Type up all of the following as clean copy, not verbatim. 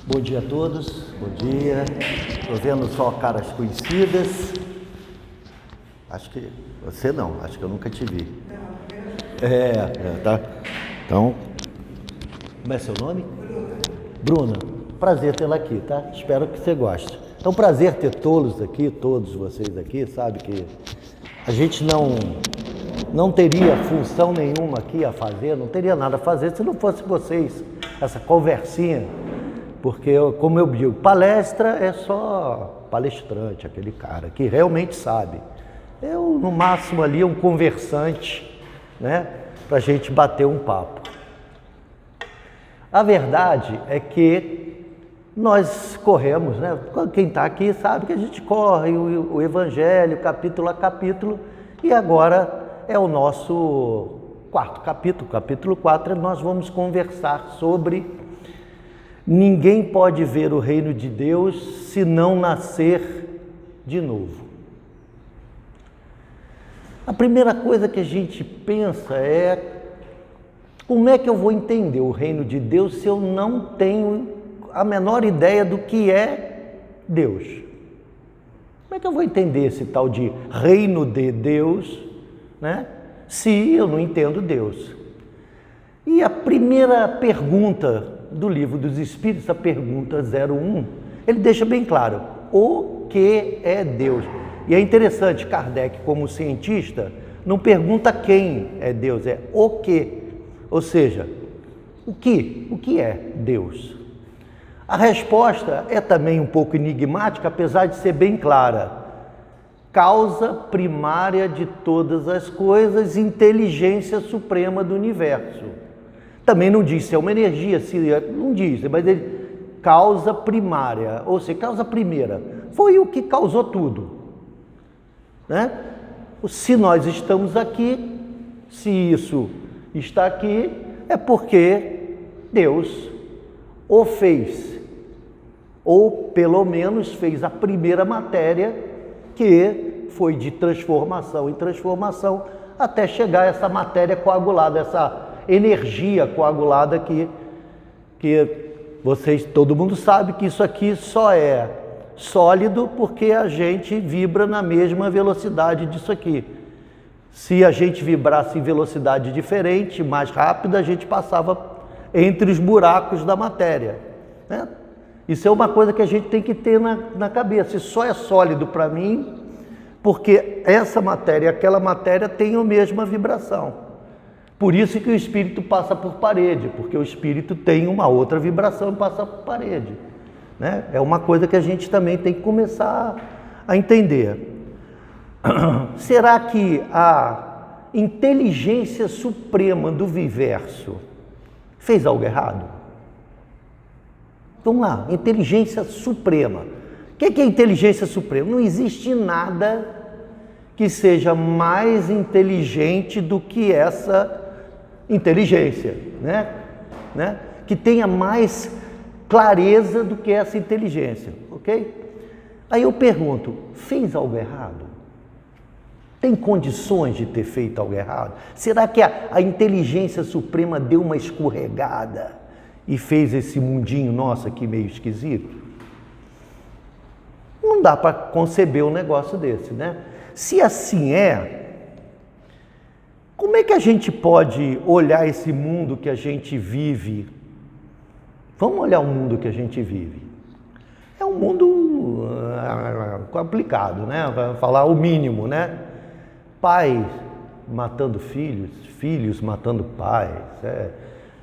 Bom dia a todos, bom dia. Estou vendo só caras conhecidas. Acho que você não, acho que eu nunca te vi. Tá. Então, como é seu nome? Bruna. Prazer tê-la aqui, tá? Espero que você goste. É um prazer ter todos aqui, todos vocês aqui, sabe que a gente não teria função nenhuma aqui a fazer, não teria nada a fazer se não fosse vocês, essa conversinha. Porque, como eu digo, palestra é só palestrante, aquele cara que realmente sabe. Eu, no máximo, ali, um conversante, né, para a gente bater um papo. A verdade é que nós corremos, né? Quem está aqui sabe que a gente corre o Evangelho, capítulo a capítulo, e agora é o nosso quarto capítulo, capítulo 4, nós vamos conversar sobre ninguém pode ver o reino de Deus se não nascer de novo. A primeira coisa que a gente pensa é: como é que eu vou entender o reino de Deus se eu não tenho a menor ideia do que é Deus? Como é que eu vou entender esse tal de reino de Deus, né, se eu não entendo Deus? E a primeira pergunta do Livro dos Espíritos, a pergunta 01, ele deixa bem claro: o que é Deus? E é interessante, Kardec, como cientista, não pergunta quem é Deus, é o que. Ou seja, o que é Deus? A resposta é também um pouco enigmática, apesar de ser bem clara. Causa primária de todas as coisas, inteligência suprema do universo. Também não diz se é uma energia, não diz, mas ele causa primária, ou seja, causa primeira. Foi o que causou tudo, né? Se nós estamos aqui, se isso está aqui, é porque Deus o fez, ou pelo menos fez a primeira matéria, que foi de transformação em transformação, até chegar a essa matéria coagulada, essa energia coagulada que vocês, todo mundo sabe que isso aqui só é sólido porque a gente vibra na mesma velocidade disso aqui. Se a gente vibrasse em velocidade diferente, mais rápida, a gente passava entre os buracos da matéria, né? Isso é uma coisa que a gente tem que ter na cabeça. Isso só é sólido para mim porque essa matéria e aquela matéria têm a mesma vibração. Por isso que o espírito passa por parede, porque o espírito tem uma outra vibração e passa por parede, né? É uma coisa que a gente também tem que começar a entender. Será que a inteligência suprema do universo fez algo errado? Vamos lá, inteligência suprema. O que é inteligência suprema? Não existe nada que seja mais inteligente do que essa inteligência, né? Que tenha mais clareza do que essa inteligência, ok? Aí eu pergunto: fez algo errado? Tem condições de ter feito algo errado? Será que a inteligência suprema deu uma escorregada e fez esse mundinho nosso aqui meio esquisito? Não dá para conceber um negócio desse, né? Se assim é, como é que a gente pode olhar esse mundo que a gente vive? Vamos olhar o mundo que a gente vive. É um mundo complicado, né? Vai falar o mínimo, né? Pais matando filhos, filhos matando pais.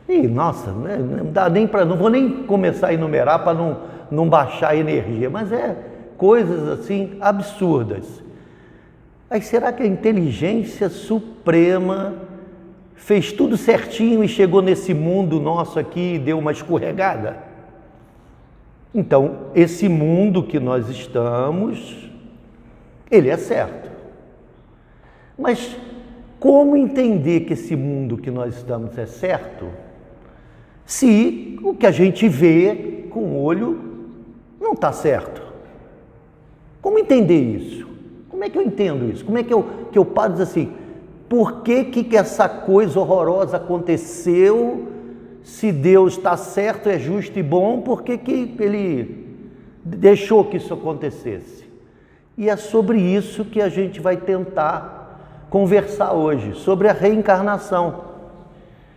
E, nossa, né? Não dá nem para... Não vou nem começar a enumerar para não baixar a energia, mas é coisas assim absurdas. Aí será que a inteligência suprema fez tudo certinho e chegou nesse mundo nosso aqui e deu uma escorregada? Então, esse mundo que nós estamos, ele é certo. Mas como entender que esse mundo que nós estamos é certo, se o que a gente vê com o olho não está certo? Como entender isso? Como é que eu entendo isso? Como é que eu paro e dizer assim: por que essa coisa horrorosa aconteceu Se Deus está certo, é justo e bom, por que Ele deixou que isso acontecesse? E é sobre isso que a gente vai tentar conversar hoje, sobre a reencarnação,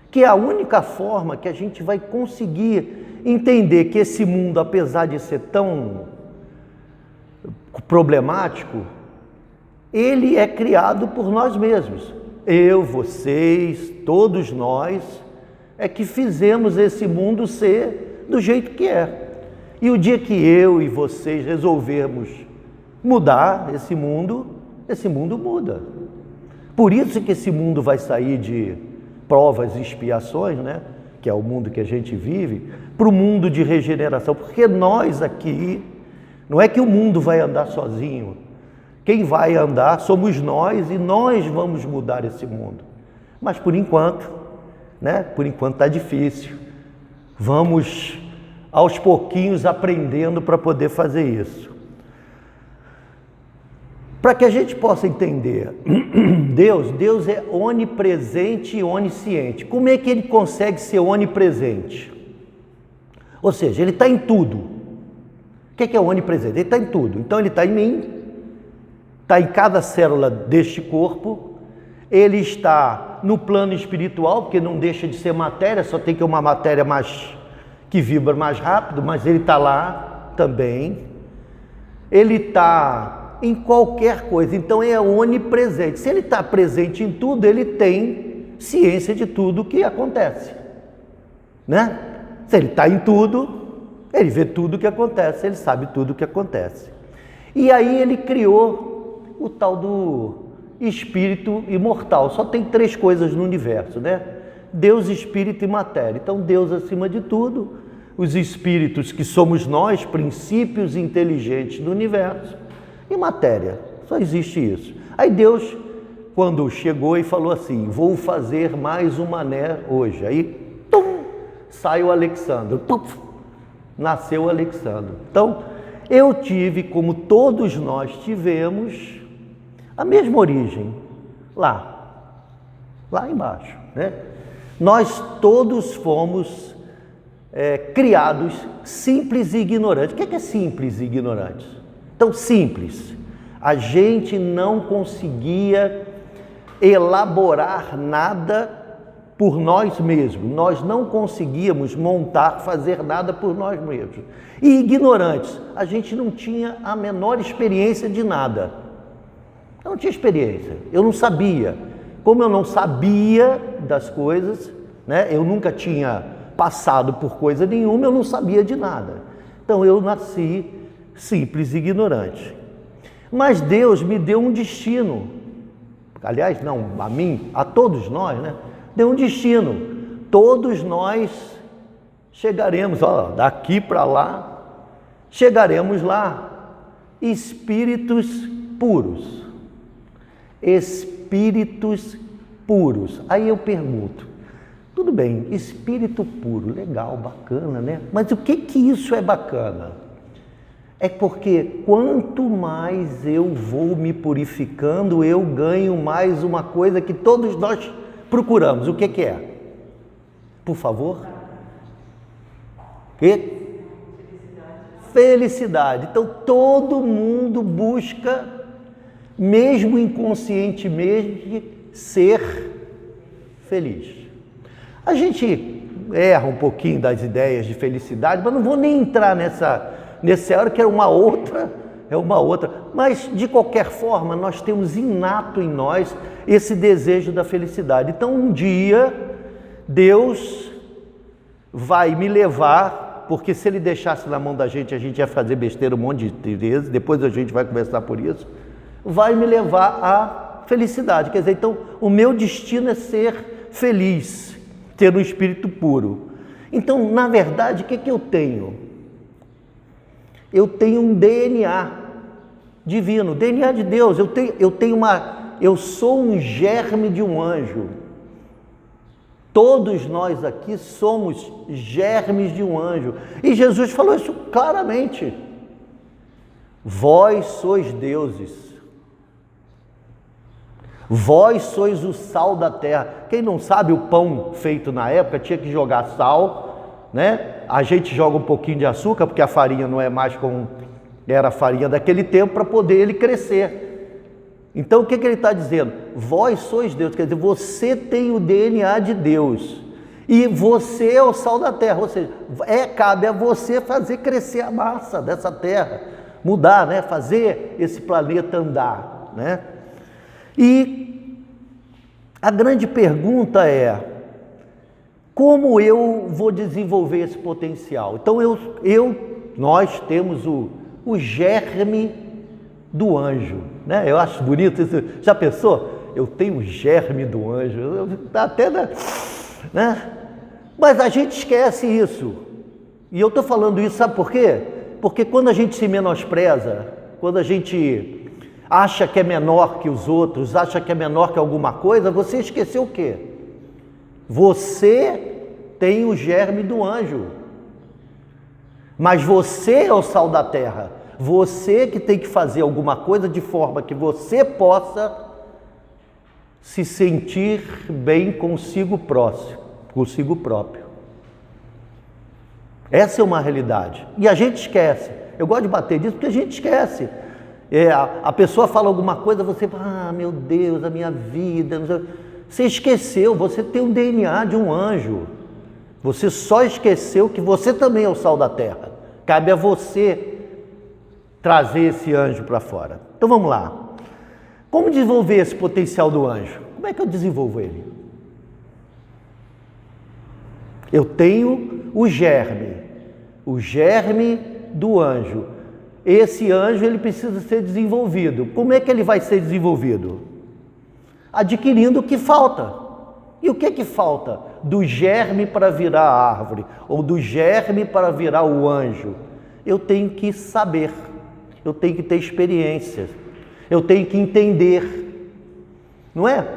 que é a única forma que a gente vai conseguir entender que esse mundo, apesar de ser tão problemático, ele é criado por nós mesmos. Eu, vocês, todos nós, é que fizemos esse mundo ser do jeito que é. E o dia que eu e vocês resolvermos mudar esse mundo muda. Por isso que esse mundo vai sair de provas e expiações, né? Que é o mundo que a gente vive, para o mundo de regeneração. Porque nós aqui, não é que o mundo vai andar sozinho. Quem vai andar somos nós e nós vamos mudar esse mundo. Mas por enquanto, né? Por enquanto está difícil. Vamos aos pouquinhos aprendendo para poder fazer isso. Para que a gente possa entender, Deus é onipresente e onisciente. Como é que ele consegue ser onipresente? Ou seja, ele está em tudo. O que é onipresente? Ele está em tudo. Então ele está em mim, está em cada célula deste corpo, ele está no plano espiritual, porque não deixa de ser matéria, só tem que uma matéria que vibra mais rápido, mas ele está lá também. Ele está em qualquer coisa, então é onipresente. Se ele está presente em tudo, ele tem ciência de tudo o que acontece, né? Se ele está em tudo, ele vê tudo o que acontece, ele sabe tudo o que acontece. E aí ele criou o tal do espírito imortal. Só tem 3 coisas no universo, né? Deus, espírito e matéria. Então Deus acima de tudo, os espíritos que somos nós, princípios inteligentes do universo, e matéria. Só existe isso. Aí Deus, quando chegou e falou assim, vou fazer mais um mané hoje. Aí, sai o Alexandre. Nasceu o Alexandre. Então, eu tive, como todos nós tivemos, a mesma origem, lá embaixo, né? Nós todos fomos criados simples e ignorantes. O que é simples e ignorante? Então, simples, a gente não conseguia elaborar nada por nós mesmos, nós não conseguíamos fazer nada por nós mesmos. E ignorantes, a gente não tinha a menor experiência de nada. Eu não tinha experiência, eu não sabia. Como eu não sabia das coisas, né? Eu nunca tinha passado por coisa nenhuma, eu não sabia de nada. Então eu nasci simples e ignorante. Mas Deus me deu um destino. Aliás, não a mim, a todos nós, né? Deu um destino. Todos nós chegaremos, daqui para lá, chegaremos lá. Espíritos puros. Espíritos puros. Aí eu pergunto, tudo bem, espírito puro, legal, bacana, né? Mas o que isso é bacana? É porque quanto mais eu vou me purificando, eu ganho mais uma coisa que todos nós procuramos. O que é? Por favor? Que? Felicidade. Então todo mundo busca, mesmo inconscientemente, ser feliz. A gente erra um pouquinho das ideias de felicidade, mas não vou nem entrar nessa hora, que é uma outra, mas de qualquer forma nós temos inato em nós esse desejo da felicidade. Então um dia Deus vai me levar, porque se ele deixasse na mão da gente, a gente ia fazer besteira um monte de vezes, depois a gente vai conversar por isso, vai me levar à felicidade. Quer dizer, então o meu destino é ser feliz, ter um espírito puro. Então, na verdade, o que eu tenho? Eu tenho um DNA divino, DNA de Deus. Eu sou um germe de um anjo. Todos nós aqui somos germes de um anjo. E Jesus falou isso claramente. Vós sois deuses. Vós sois o sal da terra. Quem não sabe, o pão feito na época tinha que jogar sal, né? A gente joga um pouquinho de açúcar, porque a farinha não é mais como era a farinha daquele tempo, para poder ele crescer. Então o que ele está dizendo? Vós sois Deus, quer dizer, você tem o DNA de Deus. E você é o sal da terra, ou seja, cabe a você fazer crescer a massa dessa terra, mudar, né? Fazer esse planeta andar, né? E a grande pergunta é, como eu vou desenvolver esse potencial? Então nós temos o germe do anjo, né? Eu acho bonito isso. Já pensou? Eu tenho o germe do anjo, tá até, né? Mas a gente esquece isso. E eu estou falando isso, sabe por quê? Porque quando a gente se menospreza, quando a gente acha que é menor que os outros, acha que é menor que alguma coisa, você esqueceu o quê? Você tem o germe do anjo. Mas você é o sal da terra. Você que tem que fazer alguma coisa de forma que você possa se sentir bem consigo próprio. Essa é uma realidade. E a gente esquece. Eu gosto de bater disso porque a gente esquece. A pessoa fala alguma coisa, você fala, meu Deus, a minha vida. Você esqueceu, você tem o DNA de um anjo. Você só esqueceu que você também é o sal da terra. Cabe a você trazer esse anjo para fora. Então vamos lá. Como desenvolver esse potencial do anjo? Como é que eu desenvolvo ele? Eu tenho o germe do anjo. Esse anjo, ele precisa ser desenvolvido. Como é que ele vai ser desenvolvido? Adquirindo o que falta. E o que é que falta? Do germe para virar a árvore, ou do germe para virar o anjo. Eu tenho que saber, eu tenho que ter experiências, eu tenho que entender. Não é?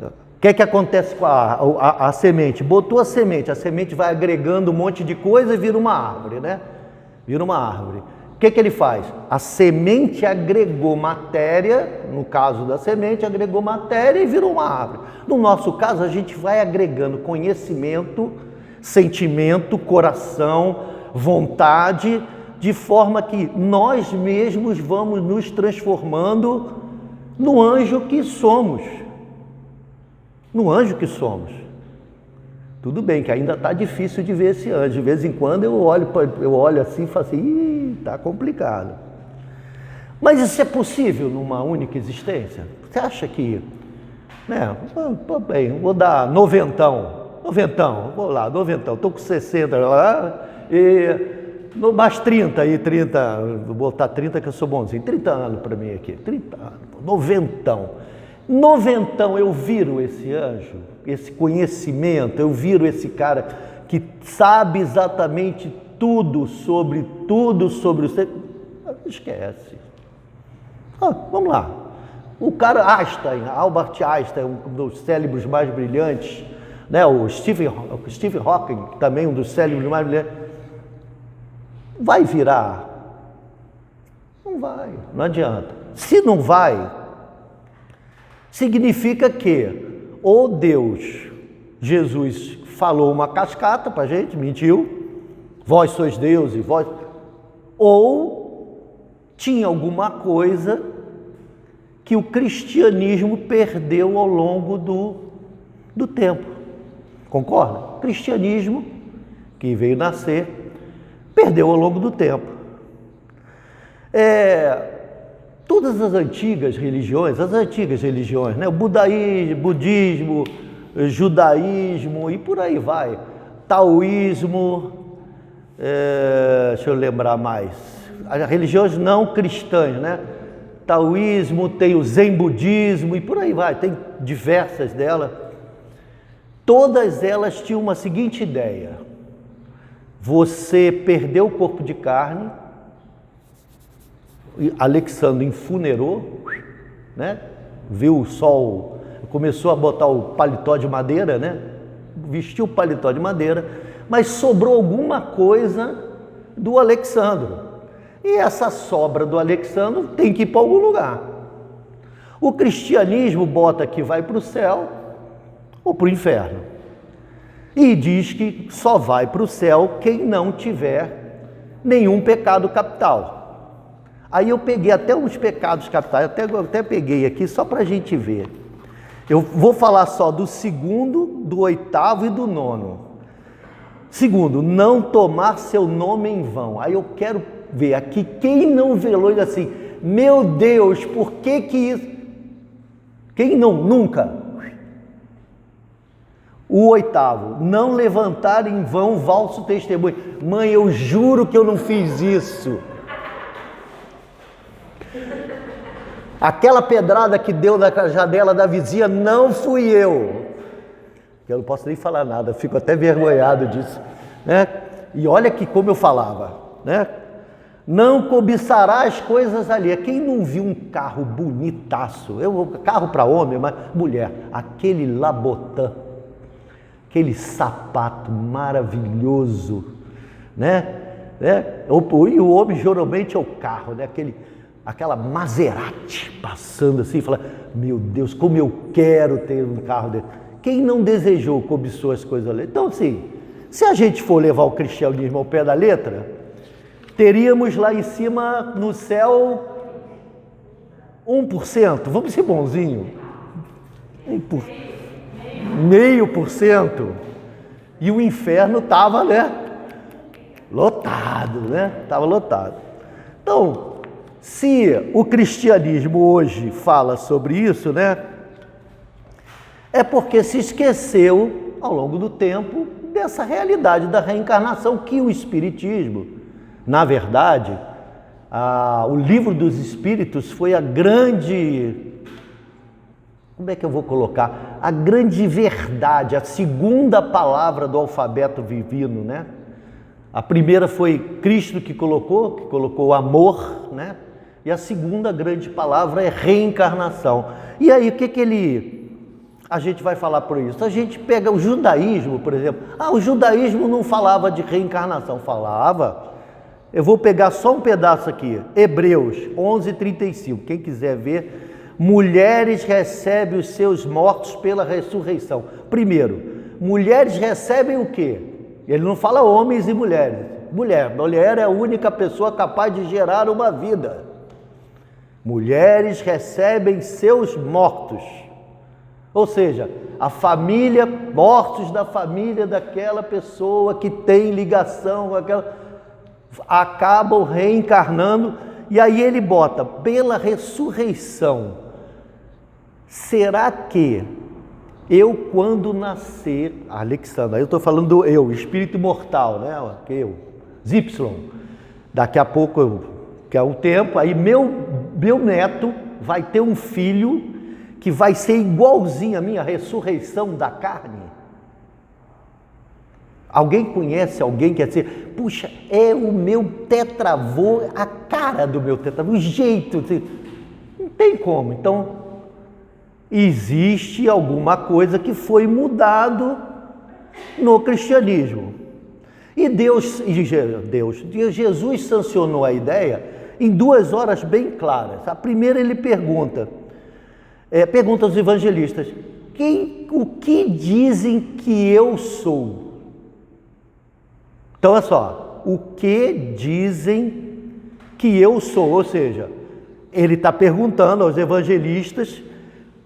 O que é que acontece com a semente? Botou a semente vai agregando um monte de coisa e vira uma árvore, né? Vira uma árvore. O que é que ele faz? A semente agregou matéria, no caso da semente, agregou matéria e virou uma árvore. No nosso caso, a gente vai agregando conhecimento, sentimento, coração, vontade, de forma que nós mesmos vamos nos transformando no anjo que somos. No anjo que somos. Tudo bem que ainda está difícil de ver esse anjo. De vez em quando eu olho assim e falo assim, está complicado. Mas isso é possível numa única existência? Você acha que, né? Bem, vou dar noventão, vou lá, estou com 60 lá, mais 30 aí, 30, vou botar 30 que eu sou bonzinho, 30 anos para mim aqui, 30 anos, noventão eu viro esse anjo, esse conhecimento, eu viro esse cara que sabe exatamente tudo sobre o ser. Esquece. Vamos lá. O cara Albert Einstein, um dos cérebros mais brilhantes, né? O Stephen Hawking, também um dos cérebros mais brilhantes, vai virar? Não vai, não adianta. Se não vai, significa que ou Jesus falou uma cascata para a gente, mentiu, vós sois deuses, ou tinha alguma coisa que o cristianismo perdeu ao longo do tempo. Concorda? O cristianismo, que veio nascer, perdeu ao longo do tempo. Todas as antigas religiões, né? O budismo, judaísmo e por aí vai. Taoísmo, deixa eu lembrar mais. As religiões não cristãs, né? Taoísmo, tem o Zen budismo e por aí vai, tem diversas delas. Todas elas tinham uma seguinte ideia: você perdeu o corpo de carne, Alexandre incinerou, né? Viu o sol, começou a botar o paletó de madeira, né? Vestiu o paletó de madeira, mas sobrou alguma coisa do Alexandre. E essa sobra do Alexandre tem que ir para algum lugar. O cristianismo bota que vai para o céu ou para o inferno. E diz que só vai para o céu quem não tiver nenhum pecado capital. Aí eu peguei até uns pecados capitais, até peguei aqui só para a gente ver. Eu vou falar só do 2º, do 8º e do 9º. 2º, não tomar seu nome em vão. Aí eu quero ver aqui quem não velou e assim, meu Deus, por que isso? Quem não? Nunca. O 8º, não levantar em vão falso testemunho. Mãe, eu juro que eu não fiz isso. Aquela pedrada que deu na janela da vizinha não fui eu. Eu não posso nem falar nada, fico até vergonhado disso, né? E olha que como eu falava, né? Não cobiçará as coisas ali. Quem não viu um carro bonitaço, carro para homem, mas mulher, aquele Labotan, aquele sapato maravilhoso, né? E o homem geralmente é o carro, né? Aquela Maserati passando assim, fala, meu Deus, como eu quero ter um carro dele. Quem não desejou, cobiçou as coisas ali. Então, assim, se a gente for levar o cristianismo ao pé da letra, teríamos lá em cima, no céu, 1%, vamos ser bonzinho, 0,5%, e o inferno estava, né, lotado, né, estava lotado. Então, se o cristianismo hoje fala sobre isso, né, é porque se esqueceu, ao longo do tempo, dessa realidade da reencarnação que o espiritismo, na verdade, o livro dos Espíritos foi a grande, como é que eu vou colocar? A grande verdade, a segunda palavra do alfabeto divino, né? A primeira foi Cristo que colocou o amor, né? E a segunda grande palavra é reencarnação. E aí, o que a gente vai falar por isso? A gente pega o judaísmo, por exemplo. O judaísmo não falava de reencarnação, falava. Eu vou pegar só um pedaço aqui, Hebreus 11:35, quem quiser ver, mulheres recebem os seus mortos pela ressurreição. Primeiro, mulheres recebem o quê? Ele não fala homens e mulheres. Mulher é a única pessoa capaz de gerar uma vida. Mulheres recebem seus mortos. Ou seja, a família, mortos da família daquela pessoa que tem ligação com aquela, acabam reencarnando, e aí ele bota, pela ressurreição. Será que eu, quando nascer, Alexandre, eu estou falando do eu, espírito imortal, né? Eu, Y, daqui a pouco, que é o tempo, aí meu neto vai ter um filho que vai ser igualzinho a minha ressurreição da carne. Alguém conhece alguém que quer dizer, puxa, é o meu tetravô, a cara do meu tetravô, o jeito, não tem como. Então, existe alguma coisa que foi mudado no cristianismo. E Jesus sancionou a ideia em 2 horas bem claras. A primeira ele pergunta aos evangelistas, o que dizem que eu sou? Então, olha só, o que dizem que eu sou? Ou seja, ele está perguntando aos evangelistas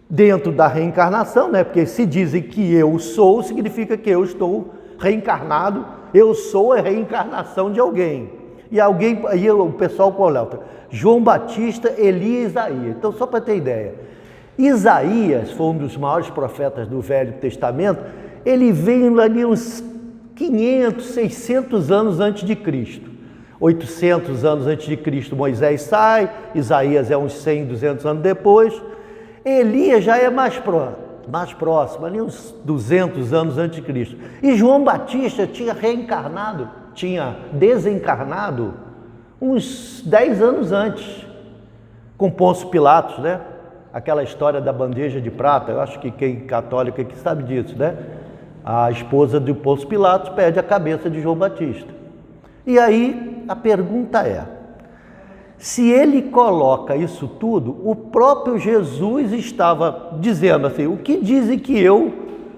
dentro da reencarnação, né? Porque se dizem que eu sou, significa que eu estou reencarnado, eu sou a reencarnação de alguém. E aí o pessoal coloca João Batista, Elias e Isaías. Então, só para ter ideia, Isaías foi um dos maiores profetas do Velho Testamento, ele veio ali uns 500, 600 anos antes de Cristo. 800 anos antes de Cristo Moisés sai, Isaías é uns 100, 200 anos depois. Elias já é mais próximo, ali uns 200 anos antes de Cristo. E João Batista tinha desencarnado uns 10 anos antes, com Pôncio Pilatos, né? Aquela história da bandeja de prata, eu acho que quem católico aqui sabe disso, né? A esposa de Pôncio Pilatos perde a cabeça de João Batista. E aí a pergunta é, se ele coloca isso tudo, o próprio Jesus estava dizendo assim, o que dizem que eu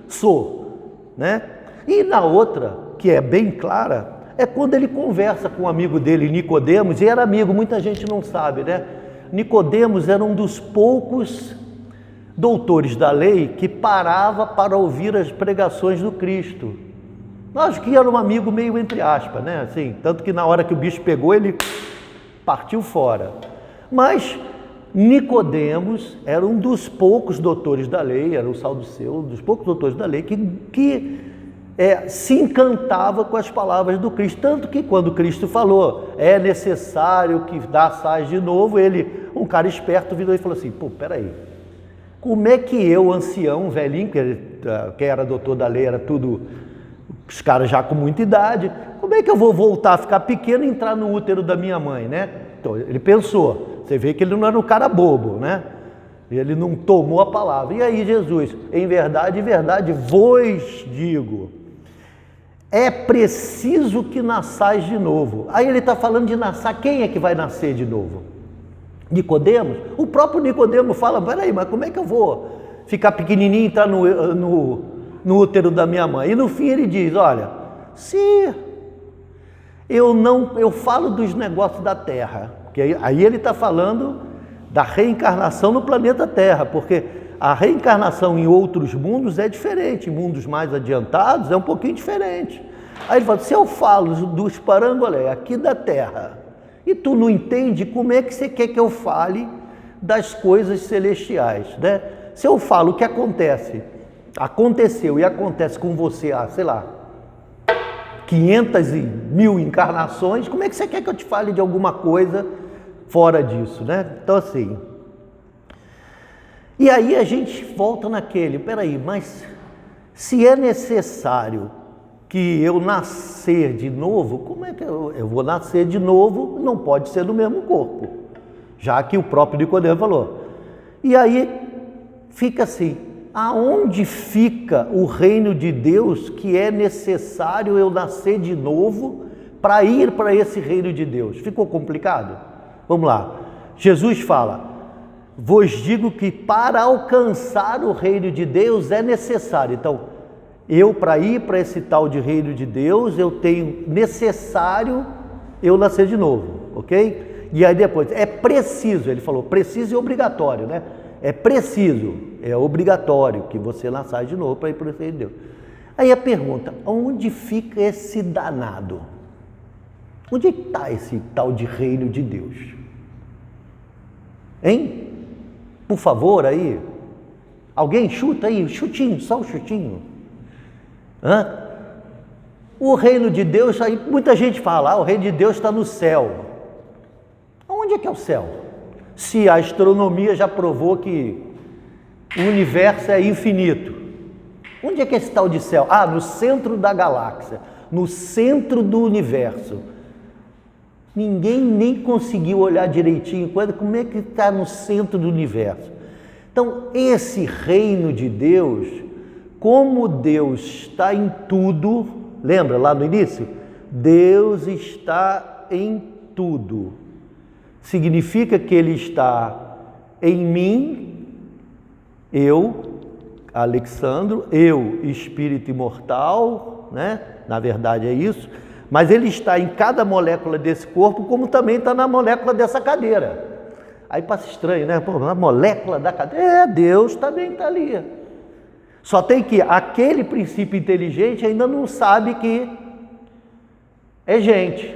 sou, né? E na outra, que é bem clara, é quando ele conversa com um amigo dele, Nicodemos, e era amigo, muita gente não sabe, né? Nicodemos era um dos poucos doutores da lei que parava para ouvir as pregações do Cristo. Acho que era um amigo meio entre aspas, né? Assim, tanto que na hora que o bicho pegou, ele partiu fora. Mas Nicodemos era um dos poucos doutores da lei, era o saduceu, um dos poucos doutores da lei que se encantava com as palavras do Cristo. Tanto que quando Cristo falou, é necessário que nasçais de novo, ele, um cara esperto, virou e falou assim, pô, peraí, como é que eu, ancião, velhinho, quem era doutor da lei era tudo, os caras já com muita idade, como é que eu vou voltar a ficar pequeno e entrar no útero da minha mãe, né? Então ele pensou, você vê que ele não era um cara bobo, né? Ele não tomou a palavra. E aí Jesus, em verdade, vos digo, é preciso que nasçais de novo. Aí ele está falando de nascer, quem é que vai nascer de novo? Nicodemos? O próprio Nicodemos fala, peraí, mas como é que eu vou ficar pequenininho e entrar no útero da minha mãe? E no fim ele diz, olha, se eu falo dos negócios da terra, porque aí ele está falando da reencarnação no planeta Terra, porque a reencarnação em outros mundos é diferente, em mundos mais adiantados é um pouquinho diferente. Aí ele fala, se eu falo dos parangolé aqui da Terra, e tu não entende, como é que você quer que eu fale das coisas celestiais, né? Se eu falo o que aconteceu e acontece com você há, sei lá, 500 e 1000 encarnações, como é que você quer que eu te fale de alguma coisa fora disso, né? Então assim, e aí a gente volta naquele, peraí, mas se é necessário que eu nascer de novo, como é que eu vou nascer de novo? Não pode ser no mesmo corpo, já que o próprio Nicodemo falou. E aí fica assim, aonde fica o reino de Deus que é necessário eu nascer de novo para ir para esse reino de Deus? Ficou complicado? Vamos lá, Jesus fala, vos digo que para alcançar o reino de Deus é necessário. Então, eu para ir para esse tal de reino de Deus, eu tenho necessário eu nascer de novo, ok? E aí depois, é preciso, ele falou, preciso e obrigatório, né? É preciso, é obrigatório que você nasça de novo para ir para esse reino de Deus. Aí a pergunta, onde fica esse danado? Onde está esse tal de reino de Deus? Hein? Por favor, aí. Alguém chuta aí, chutinho, só um chutinho. Hã? O reino de Deus, aí muita gente fala, o reino de Deus está no céu. Onde é que é o céu? Se a astronomia já provou que o universo é infinito. Onde é que é esse tal de céu? Ah, no centro da galáxia, no centro do universo. Ninguém nem conseguiu olhar direitinho como é que está no centro do universo. Então, esse reino de Deus, como Deus está em tudo, lembra lá no início? Deus está em tudo. Significa que Ele está em mim, eu, Alexandro, eu, espírito imortal, né? Na verdade é isso. Mas ele está em cada molécula desse corpo, como também está na molécula dessa cadeira. Aí passa estranho, né? Pô, na molécula da cadeira, Deus também está ali. Só tem que aquele princípio inteligente ainda não sabe que é gente.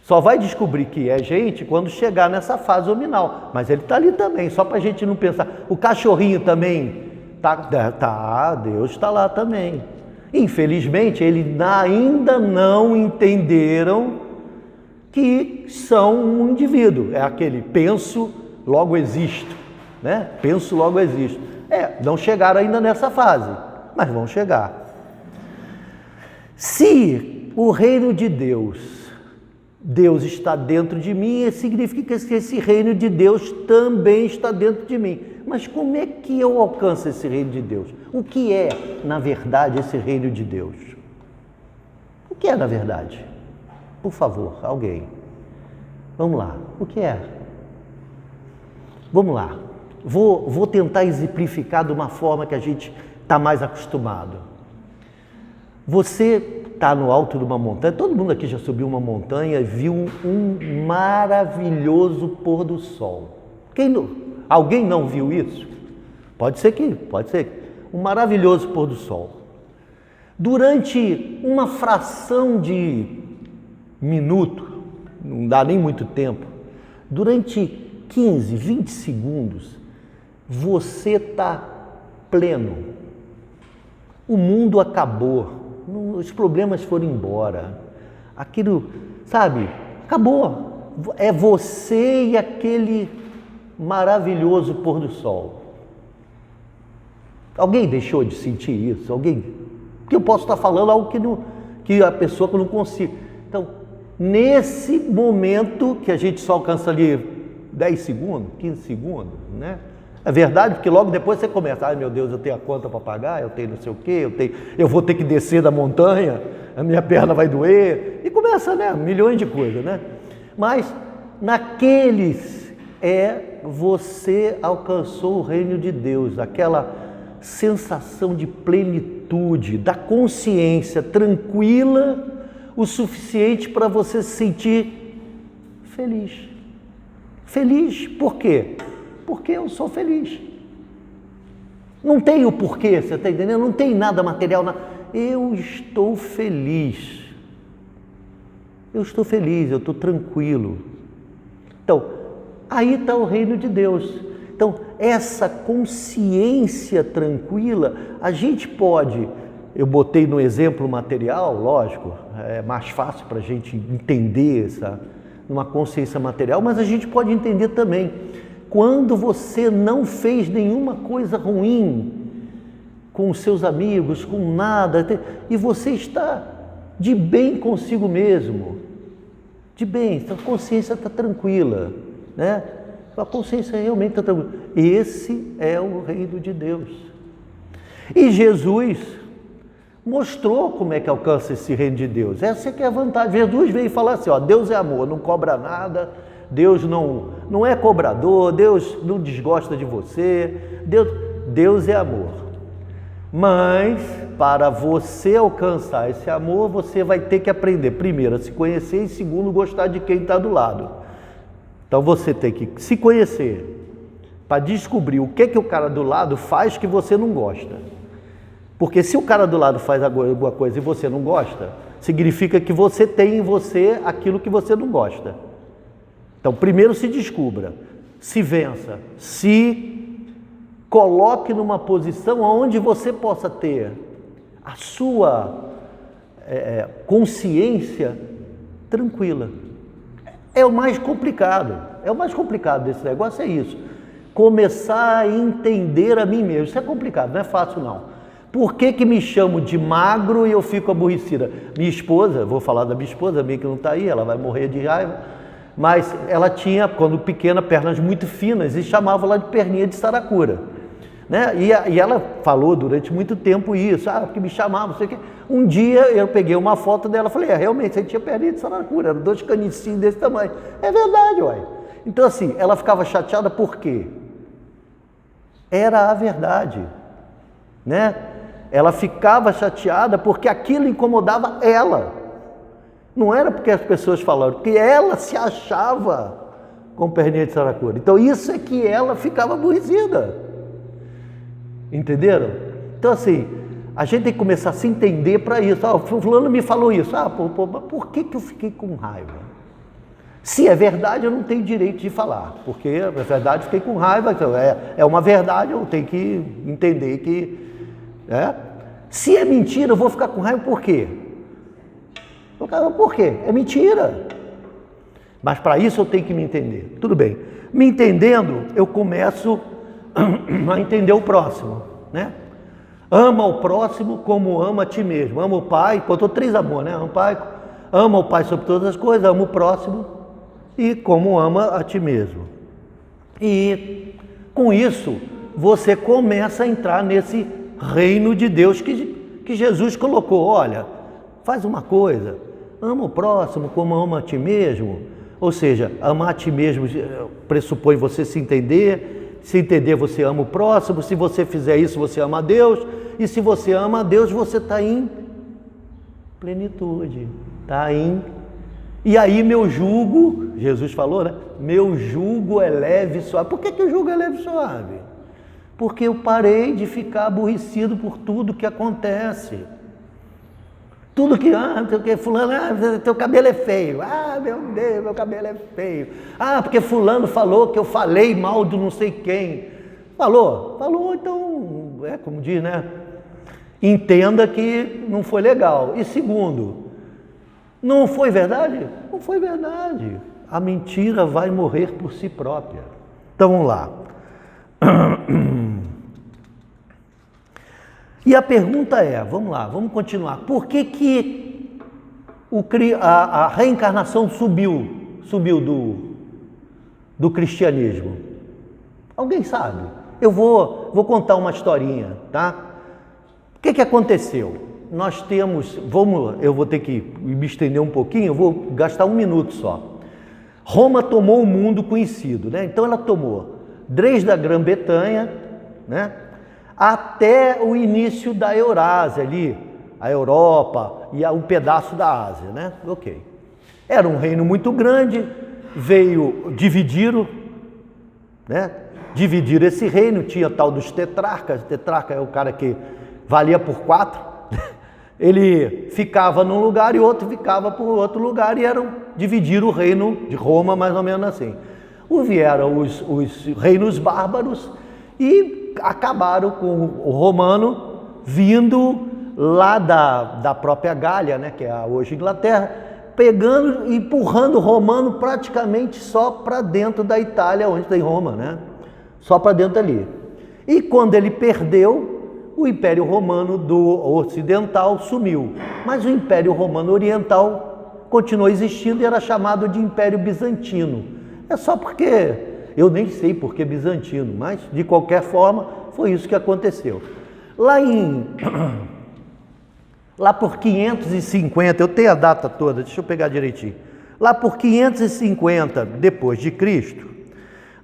Só vai descobrir que é gente quando chegar nessa fase nominal. Mas ele está ali também, só para a gente não pensar. O cachorrinho também tá, Deus está lá também. Infelizmente, eles ainda não entenderam que são um indivíduo. É aquele penso, logo existo, né? Penso, logo existo. Não chegaram ainda nessa fase, mas vão chegar. Se o reino de Deus está dentro de mim, significa que esse reino de Deus também está dentro de mim. Mas como é que eu alcanço esse reino de Deus? O que é, na verdade, esse reino de Deus? O que é, na verdade? Por favor, alguém. Vamos lá, o que é? Vamos lá, vou tentar exemplificar de uma forma que a gente está mais acostumado. Você está no alto de uma montanha, todo mundo aqui já subiu uma montanha e viu um maravilhoso pôr do sol. Alguém não viu isso? Pode ser. Um maravilhoso pôr do sol. Durante uma fração de minuto, não dá nem muito tempo, durante 15, 20 segundos, você está pleno. O mundo acabou, os problemas foram embora. Aquilo, sabe, acabou. É você e aquele maravilhoso pôr do sol. Alguém deixou de sentir isso? Alguém? Porque eu posso estar falando algo que a pessoa que não consiga. Então, nesse momento que a gente só alcança ali 10 segundos, 15 segundos, né? É verdade, porque logo depois você começa, ai meu Deus, eu tenho a conta para pagar, eu tenho não sei o quê, eu vou ter que descer da montanha, a minha perna vai doer, e começa, né? Milhões de coisas, né? Mas naqueles você alcançou o reino de Deus, aquela sensação de plenitude, da consciência tranquila, o suficiente para você se sentir feliz. Feliz por quê? Porque eu sou feliz. Não tem o porquê, você está entendendo? Não tem nada material. Eu estou feliz. Eu estou feliz, eu estou tranquilo. Então, aí está o reino de Deus. Então, essa consciência tranquila, a gente pode, eu botei no exemplo material, lógico, é mais fácil para a gente entender numa consciência material, mas a gente pode entender também, quando você não fez nenhuma coisa ruim com os seus amigos, com nada, e você está de bem consigo mesmo, de bem, a consciência está tranquila, né? A consciência realmente está tranquila. Esse é o reino de Deus. E Jesus mostrou como é que alcança esse reino de Deus. Essa é que é a vantagem. Jesus veio falar assim, ó, Deus é amor, não cobra nada, Deus não é cobrador, Deus não desgosta de você, Deus é amor. Mas para você alcançar esse amor, você vai ter que aprender, primeiro, a se conhecer e segundo, gostar de quem está do lado. Então você tem que se conhecer para descobrir o que o cara do lado faz que você não gosta. Porque se o cara do lado faz alguma coisa e você não gosta, significa que você tem em você aquilo que você não gosta. Então primeiro se descubra, se vença, se coloque numa posição onde você possa ter a sua consciência tranquila. É o mais complicado desse negócio, é isso. Começar a entender a mim mesmo. Isso é complicado, não é fácil não. Por que me chamo de magro e eu fico aborrecida? Minha esposa, vou falar da minha esposa, minha que não está aí, ela vai morrer de raiva, mas ela tinha, quando pequena, pernas muito finas e chamava ela de perninha de saracura. Né? E ela falou durante muito tempo isso, porque me chamava, não sei o quê. Um dia eu peguei uma foto dela e falei, realmente, você tinha perninha de saracura, eram 2 canicinhos desse tamanho. É verdade, uai. Então assim, ela ficava chateada por quê? Era a verdade, né? Ela ficava chateada porque aquilo incomodava ela. Não era porque as pessoas falaram, porque ela se achava com perninha de saracura. Então isso é que ela ficava aborrecida. Entenderam? Então assim, a gente tem que começar a se entender para isso. O fulano me falou isso. Por que eu fiquei com raiva? Se é verdade, eu não tenho direito de falar, porque é verdade, fiquei com raiva, então é uma verdade, eu tenho que entender que... Se é mentira, eu vou ficar com raiva por quê? Por quê? É mentira. Mas para isso eu tenho que me entender. Tudo bem. Me entendendo, eu começo a entender o próximo, né? Ama o próximo como ama a ti mesmo. Ama o pai, botou 3 amor, né? Ama o pai sobre todas as coisas, ama o próximo e como ama a ti mesmo. E com isso, você começa a entrar nesse reino de Deus que Jesus colocou. Olha, faz uma coisa, ama o próximo como ama a ti mesmo, Ou seja, amar a ti mesmo pressupõe você se entender você ama o próximo, se você fizer isso você ama a Deus, e se você ama a Deus você está em plenitude, está em... E aí meu jugo, Jesus falou, né? Meu jugo é leve e suave. Por que o jugo é leve e suave? Porque eu parei de ficar aborrecido por tudo que acontece. Tudo que, fulano, teu cabelo é feio. Meu Deus, meu cabelo é feio. Porque fulano falou que eu falei mal de não sei quem. Falou, então, como diz, né? Entenda que não foi legal. E segundo, não foi verdade? Não foi verdade. A mentira vai morrer por si própria. Então vamos lá. E a pergunta é, vamos lá, vamos continuar. Por que a reencarnação subiu do cristianismo? Alguém sabe? Eu vou contar uma historinha, tá? O que aconteceu? Nós temos, eu vou ter que me estender um pouquinho, eu vou gastar 1 minuto só. Roma tomou o mundo conhecido, né? Então ela tomou desde a Grã-Bretanha, né? Até o início da Eurásia ali, a Europa e um pedaço da Ásia, né? Ok. Era um reino muito grande, dividiram esse reino, tinha tal dos tetrarcas, tetrarca é o cara que valia por 4, ele ficava num lugar e outro ficava por outro lugar e dividiram o reino de Roma mais ou menos assim. Vieram os reinos bárbaros e acabaram com o romano vindo lá da própria Gália, né, que é hoje Inglaterra, pegando e empurrando o romano praticamente só para dentro da Itália, onde tem Roma, né? Só para dentro ali. E quando ele perdeu, o Império Romano do Ocidental sumiu, mas o Império Romano Oriental continuou existindo e era chamado de Império Bizantino. É só porque, eu nem sei por que bizantino, mas de qualquer forma foi isso que aconteceu. Lá por 550, eu tenho a data toda, deixa eu pegar direitinho. Lá por 550 depois de Cristo,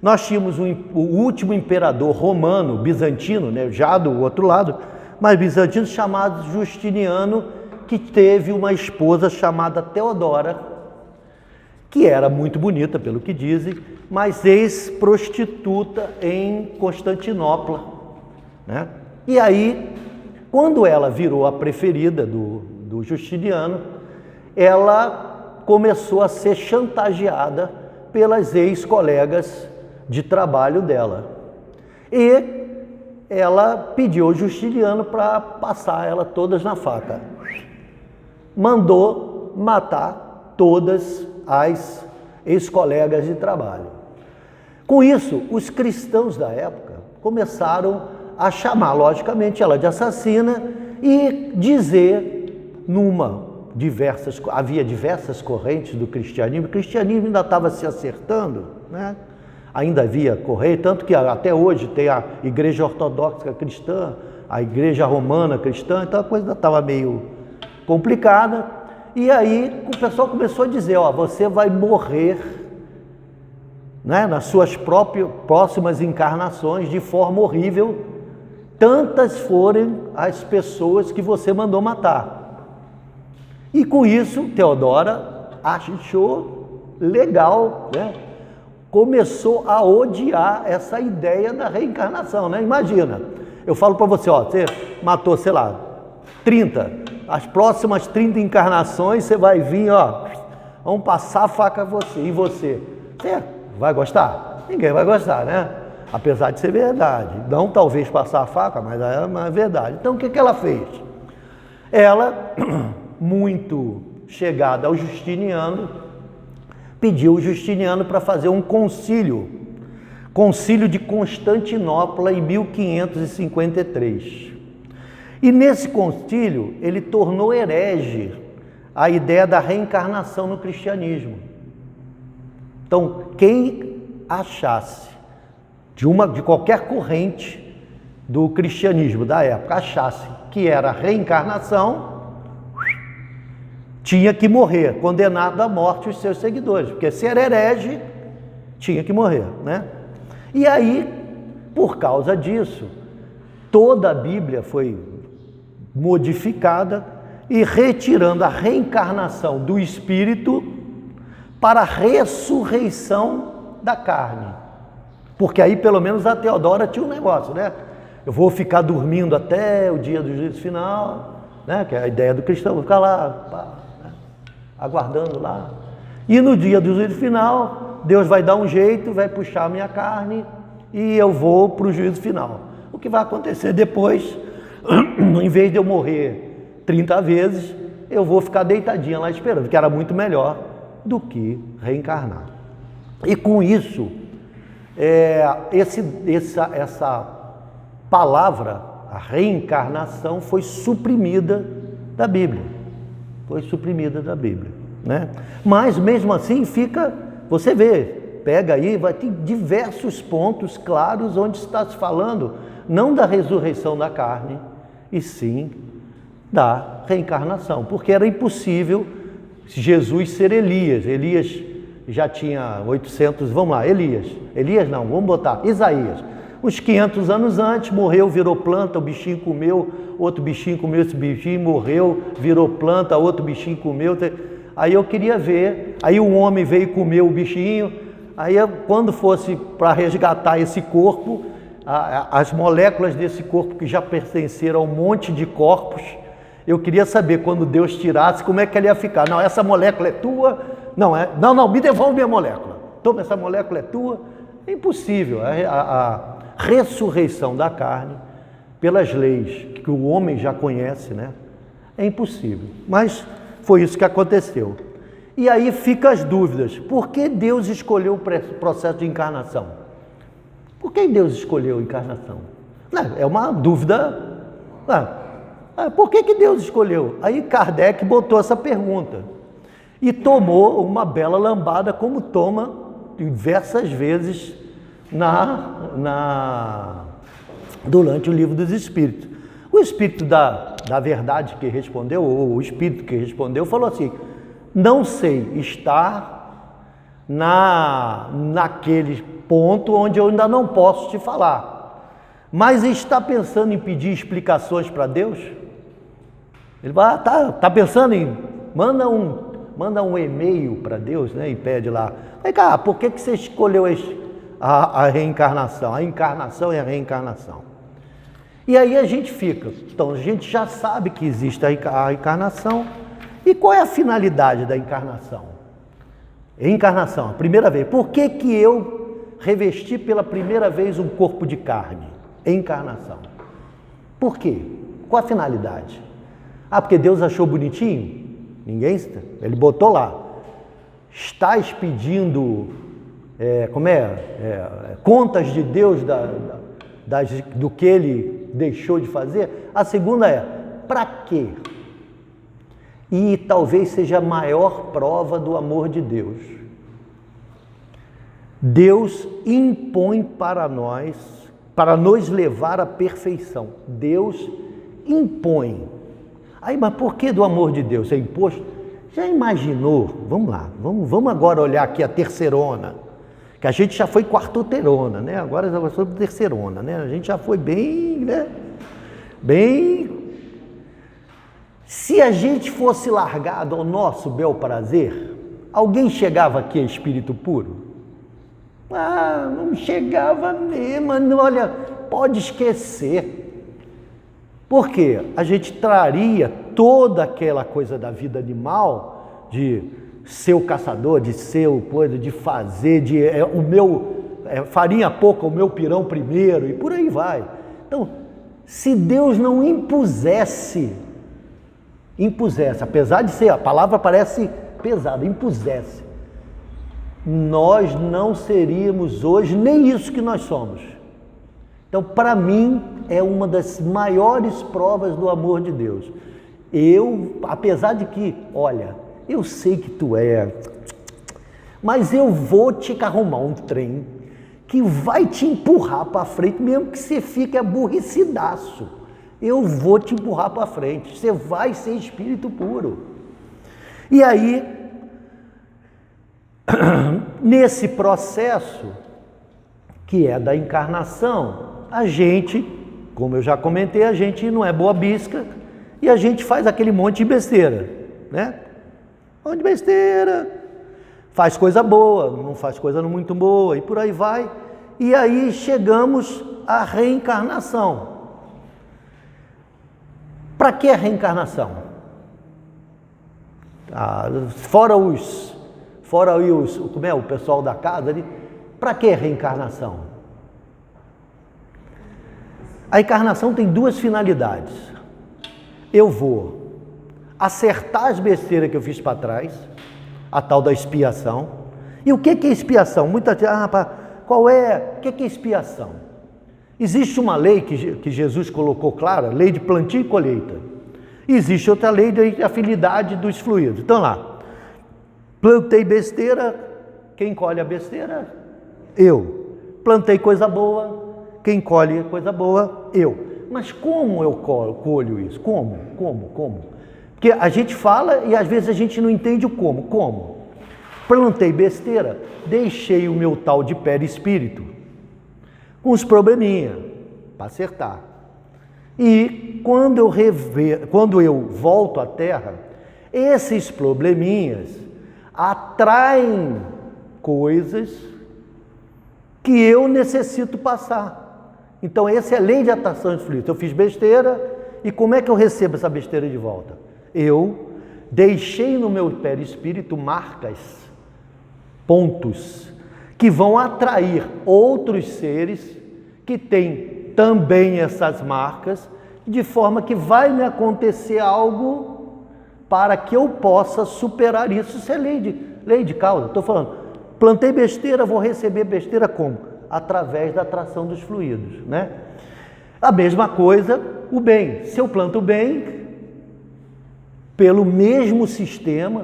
nós tínhamos o último imperador romano, bizantino, né, já do outro lado, mas bizantino, chamado Justiniano, que teve uma esposa chamada Teodora, que era muito bonita, pelo que dizem, mas ex-prostituta em Constantinopla, né? E aí, quando ela virou a preferida do Justiniano, ela começou a ser chantageada pelas ex-colegas de trabalho dela. E ela pediu ao Justiniano para passar elas todas na faca. Mandou matar todas as ex-colegas de trabalho. Com isso, os cristãos da época começaram a chamar, logicamente, ela de assassina e dizer havia diversas correntes do cristianismo, o cristianismo ainda estava se acertando, né? Ainda havia correio, tanto que até hoje tem a igreja ortodoxa cristã, a igreja romana cristã, então a coisa ainda estava meio complicada. E aí o pessoal começou a dizer, você vai morrer, né, nas suas próximas encarnações de forma horrível, tantas forem as pessoas que você mandou matar. E com isso, Teodora achou legal, né? Começou a odiar essa ideia da reencarnação, né? Imagina, eu falo para você, você matou, sei lá, 30, as próximas 30 encarnações você vai vir, vamos passar a faca a você, e você vai gostar? Ninguém vai gostar, né? Apesar de ser verdade, não talvez passar a faca, mas é verdade. Então o que ela fez? Ela, muito chegada ao Justiniano, pediu o Justiniano para fazer um concílio de Constantinopla em 1553. E nesse concílio ele tornou herege a ideia da reencarnação no cristianismo. Então, quem achasse de qualquer corrente do cristianismo da época, achasse que era reencarnação, tinha que morrer, condenado à morte os seus seguidores, porque se era herege, tinha que morrer, né? E aí, por causa disso, toda a Bíblia foi modificada e retirando a reencarnação do Espírito para a ressurreição da carne. Porque aí, pelo menos, a Teodora tinha um negócio, né? Eu vou ficar dormindo até o dia do juízo final, né? Que é a ideia do cristão, vou ficar lá, pá, né? Aguardando lá. E no dia do juízo final, Deus vai dar um jeito, vai puxar a minha carne e eu vou para o juízo final. O que vai acontecer depois, em vez de eu morrer 30 vezes, eu vou ficar deitadinha lá esperando, que era muito melhor do que reencarnar. E com isso, essa palavra, a reencarnação, foi suprimida da Bíblia. Foi suprimida da Bíblia, né? Mas mesmo assim fica, você vê, pega aí, vai ter diversos pontos claros onde está se falando não da ressurreição da carne, e sim da reencarnação, porque era impossível Jesus ser Elias. Elias já tinha 800, vamos lá, Elias não, vamos botar Isaías, uns 500 anos antes, morreu, virou planta, o bichinho comeu, outro bichinho comeu esse bichinho, morreu, virou planta, outro bichinho comeu. Aí eu queria ver, aí o homem veio comer o bichinho, aí quando fosse para resgatar esse corpo, as moléculas desse corpo que já pertenceram a um monte de corpos, eu queria saber, quando Deus tirasse, como é que ela ia ficar. Não, essa molécula é tua, não, me devolve minha molécula, toma, essa molécula é tua. É impossível. A ressurreição da carne, pelas leis que o homem já conhece, né? É impossível, mas foi isso que aconteceu. E aí ficam as dúvidas, por que Deus escolheu o processo de encarnação? Por que Deus escolheu a encarnação? É uma dúvida. Por que Deus escolheu? Aí Kardec botou essa pergunta e tomou uma bela lambada, como toma diversas vezes durante o Livro dos Espíritos. O Espírito da verdade que respondeu, ou o Espírito que respondeu, falou assim: não sei estar naquele ponto onde eu ainda não posso te falar, mas está pensando em pedir explicações para Deus? Ele vai, tá pensando em, manda um e-mail para Deus, né, e pede lá, vem cá, por que você escolheu a reencarnação? A encarnação e a reencarnação. E aí a gente fica, então a gente já sabe que existe a encarnação, e qual é a finalidade da encarnação? Reencarnação, a primeira vez, por que eu revesti pela primeira vez um corpo de carne? Encarnação. Por quê? Qual a finalidade? Porque Deus achou bonitinho? Ele botou lá, estás pedindo, contas de Deus do que ele deixou de fazer? A segunda é, para quê? E talvez seja a maior prova do amor de Deus. Deus impõe para nós, para nos levar à perfeição. Deus impõe. Aí, mas por que do amor de Deus? É imposto? Já imaginou? Vamos lá, vamos agora olhar aqui a terceirona, que a gente já foi quartoterona, né? Agora já foi terceirona, né? A gente já foi bem, né? Bem... Se a gente fosse largado ao nosso bel prazer, alguém chegava aqui a espírito puro? Não chegava mesmo, olha, pode esquecer. Por quê? A gente traria toda aquela coisa da vida animal, de ser o caçador, de ser o coisa, de fazer, farinha pouca, o meu pirão primeiro, e por aí vai. Então, se Deus não impusesse, apesar de ser, a palavra parece pesada, impusesse, nós não seríamos hoje nem isso que nós somos. Então, para mim, é uma das maiores provas do amor de Deus. Apesar de que, olha, eu sei que tu mas eu vou te arrumar um trem que vai te empurrar para frente, mesmo que você fique aborrecidaço. Eu vou te empurrar para frente, você vai ser espírito puro. E aí, nesse processo, que é da encarnação, a gente, como eu já comentei, a gente não é boa bisca e a gente faz aquele monte de besteira, né? Um monte de besteira, faz coisa boa, não faz coisa não muito boa e por aí vai. E aí chegamos à reencarnação. Para que a reencarnação? Fora como é o pessoal da casa ali, para que reencarnação? A encarnação tem duas finalidades. Eu vou acertar as besteiras que eu fiz para trás, a tal da expiação. E o que é expiação? Muita gente, o que é expiação? Existe uma lei que Jesus colocou clara, lei de plantio e colheita. Existe outra lei de afinidade dos fluidos. Então lá, plantei besteira, quem colhe a besteira? Eu. Plantei coisa boa, quem colhe coisa boa? Eu. Mas como eu colho isso? Como? Porque a gente fala e às vezes a gente não entende o como. Como? Plantei besteira, deixei o meu tal de perispírito com uns probleminha para acertar. E quando eu volto à Terra, esses probleminhas atraem coisas que eu necessito passar. Então essa é a lei de atração de fluidos. Eu fiz besteira e como é que eu recebo essa besteira de volta? Eu deixei no meu perispírito marcas, pontos, que vão atrair outros seres que têm também essas marcas, de forma que vai me acontecer algo para que eu possa superar isso. Isso é lei de causa. Estou falando, plantei besteira, vou receber besteira como? Através da atração dos fluidos, né? A mesma coisa, o bem. Se eu planto o bem, pelo mesmo sistema,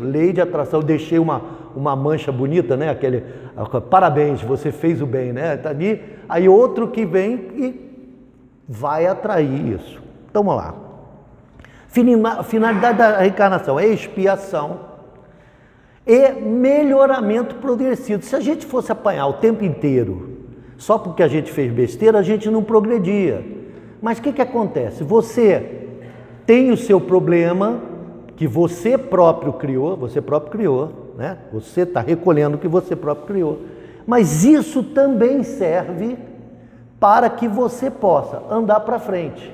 lei de atração, eu deixei uma mancha bonita, né? Parabéns, você fez o bem, né? Tá ali, aí outro que vem e vai atrair isso. Então vamos lá. Finalidade da reencarnação é expiação e melhoramento progressivo. Se a gente fosse apanhar o tempo inteiro, só porque a gente fez besteira, a gente não progredia. Mas o que acontece? Você tem o seu problema que você próprio criou, né? Você está recolhendo o que você próprio criou. Mas isso também serve para que você possa andar para frente.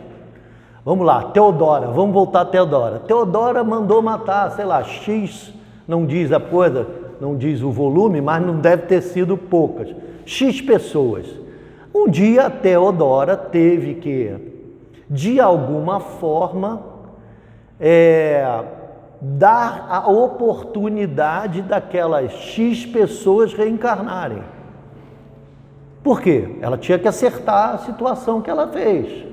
Vamos lá, Teodora, vamos voltar a Teodora. Teodora mandou matar, sei lá, X, não diz a coisa, não diz o volume, mas não deve ter sido poucas. X pessoas. Um dia a Teodora teve que, de alguma forma, dar a oportunidade daquelas X pessoas reencarnarem. Por quê? Ela tinha que acertar a situação que ela fez,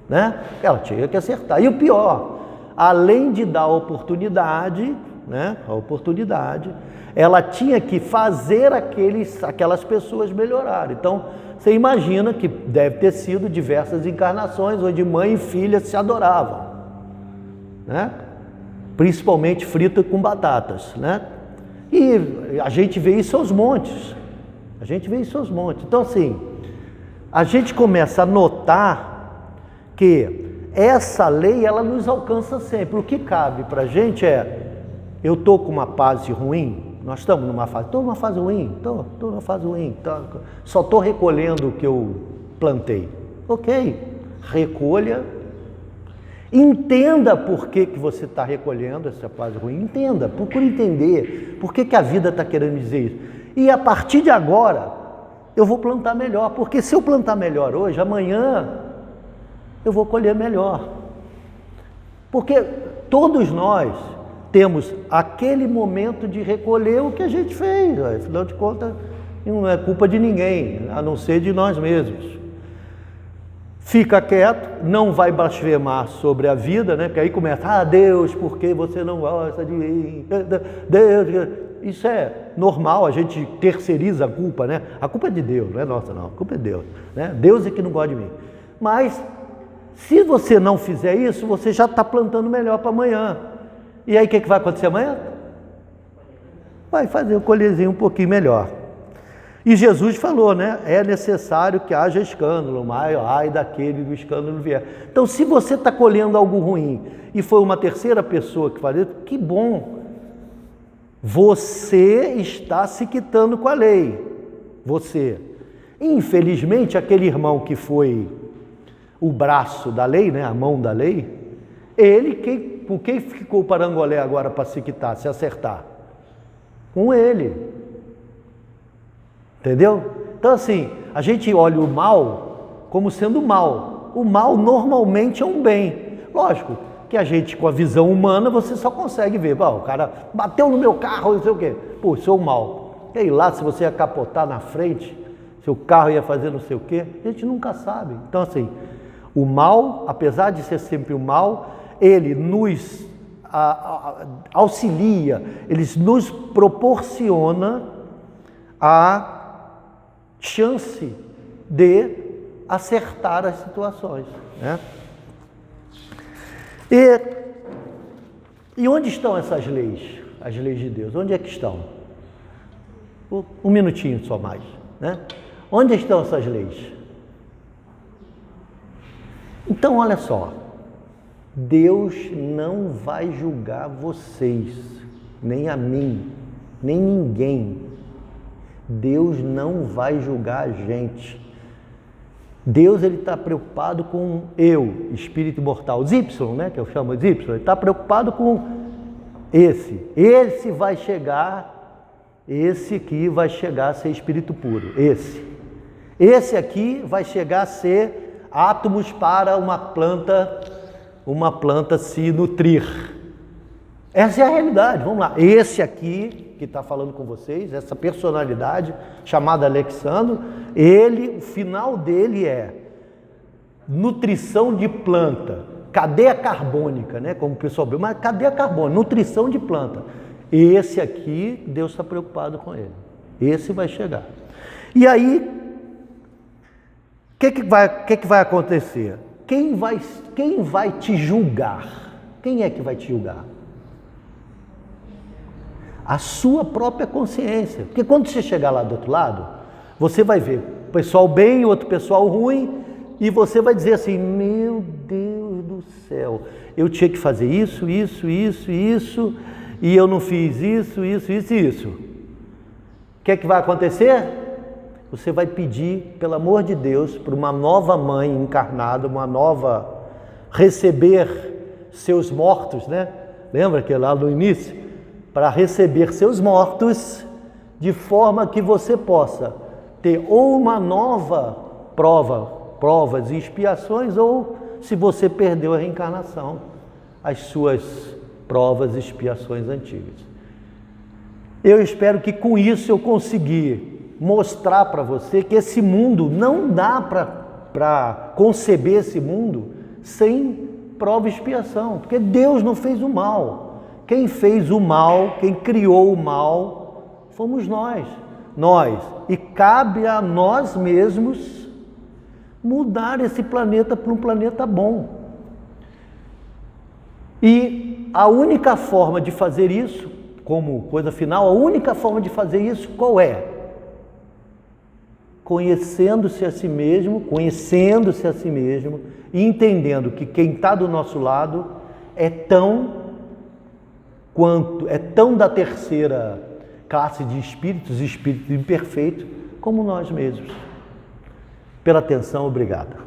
né? Ela tinha que acertar. E o pior, além de dar a oportunidade, né? A oportunidade, ela tinha que fazer aquelas pessoas melhorarem. Então, você imagina que deve ter sido diversas encarnações onde mãe e filha se adoravam, né? Principalmente frita com batatas, né? E a gente vê isso aos montes. Então, assim, a gente começa a notar que essa lei, ela nos alcança sempre. O que cabe para a gente eu estou com uma fase ruim, nós estamos numa fase, estou numa fase ruim, só estou recolhendo o que eu plantei. Ok, recolha. Entenda por que você está recolhendo essa fase ruim. Entenda, procure entender por que a vida está querendo dizer isso. E a partir de agora, eu vou plantar melhor. Porque se eu plantar melhor hoje, amanhã eu vou colher melhor. Porque todos nós temos aquele momento de recolher o que a gente fez. Afinal de contas, não é culpa de ninguém, a não ser de nós mesmos. Fica quieto, não vai blasfemar sobre a vida, né? Porque aí começa, Deus, por que você não gosta de mim? Deus, isso é normal, a gente terceiriza a culpa, né? A culpa é de Deus, não é nossa não, a culpa é de Deus, né? Deus é que não gosta de mim. Mas, se você não fizer isso, você já está plantando melhor para amanhã. E aí o que vai acontecer amanhã? Vai fazer o colherzinho um pouquinho melhor. E Jesus falou, né? É necessário que haja escândalo, mas ai daquele do escândalo vier. Então, se você está colhendo algo ruim e foi uma terceira pessoa que falou, que bom. Você está se quitando com a lei. Você. Infelizmente, aquele irmão que foi o braço da lei, né? A mão da lei, por quem ficou o parangolé agora para se quitar, se acertar? Com ele. Entendeu? Então assim, a gente olha o mal como sendo mal. O mal normalmente é um bem. Lógico que a gente, com a visão humana, você só consegue ver. O cara bateu no meu carro, não sei o quê. Pô, isso é o mal. E aí lá, se você ia capotar na frente, seu carro ia fazer não sei o quê, a gente nunca sabe. Então assim, o mal, apesar de ser sempre o mal, ele nos auxilia, ele nos proporciona a chance de acertar as situações, né? E onde estão essas leis? As leis de Deus, onde é que estão? Um minutinho só mais, né? Onde estão essas leis? Então, olha só, Deus não vai julgar vocês, nem a mim, nem ninguém. Deus não vai julgar a gente. Deus, ele está preocupado com eu, espírito imortal, os Y, né, que eu chamo de Y, ele está preocupado com esse vai chegar, esse aqui vai chegar a ser espírito puro, esse aqui vai chegar a ser átomos para uma planta se nutrir. Essa é a realidade, vamos lá, esse aqui que está falando com vocês, essa personalidade chamada Alexandro, o final dele é nutrição de planta, cadeia carbônica, né? Como o pessoal viu, mas cadeia carbônica, nutrição de planta. Esse aqui, Deus está preocupado com ele. Esse vai chegar. E aí, o que vai acontecer? Quem vai te julgar? Quem é que vai te julgar? A sua própria consciência. Porque quando você chegar lá do outro lado, você vai ver o pessoal bem, o outro pessoal ruim, e você vai dizer assim, meu Deus do céu, eu tinha que fazer isso, e eu não fiz isso. O que é que vai acontecer? Você vai pedir, pelo amor de Deus, para uma nova mãe encarnada, receber seus mortos, né? Lembra que lá no início? Para receber seus mortos, de forma que você possa ter ou uma nova provas e expiações, ou, se você perdeu a reencarnação, as suas provas e expiações antigas. Eu espero que com isso eu consegui mostrar para você que esse mundo, não dá para conceber esse mundo sem prova e expiação, porque Deus não fez o mal. Quem fez o mal, quem criou o mal, fomos nós. E cabe a nós mesmos mudar esse planeta para um planeta bom. E a única forma de fazer isso, como coisa final, a única forma de fazer isso qual é? Conhecendo-se a si mesmo e entendendo que quem está do nosso lado é tão da terceira classe de espíritos imperfeitos, como nós mesmos. Pela atenção, obrigado.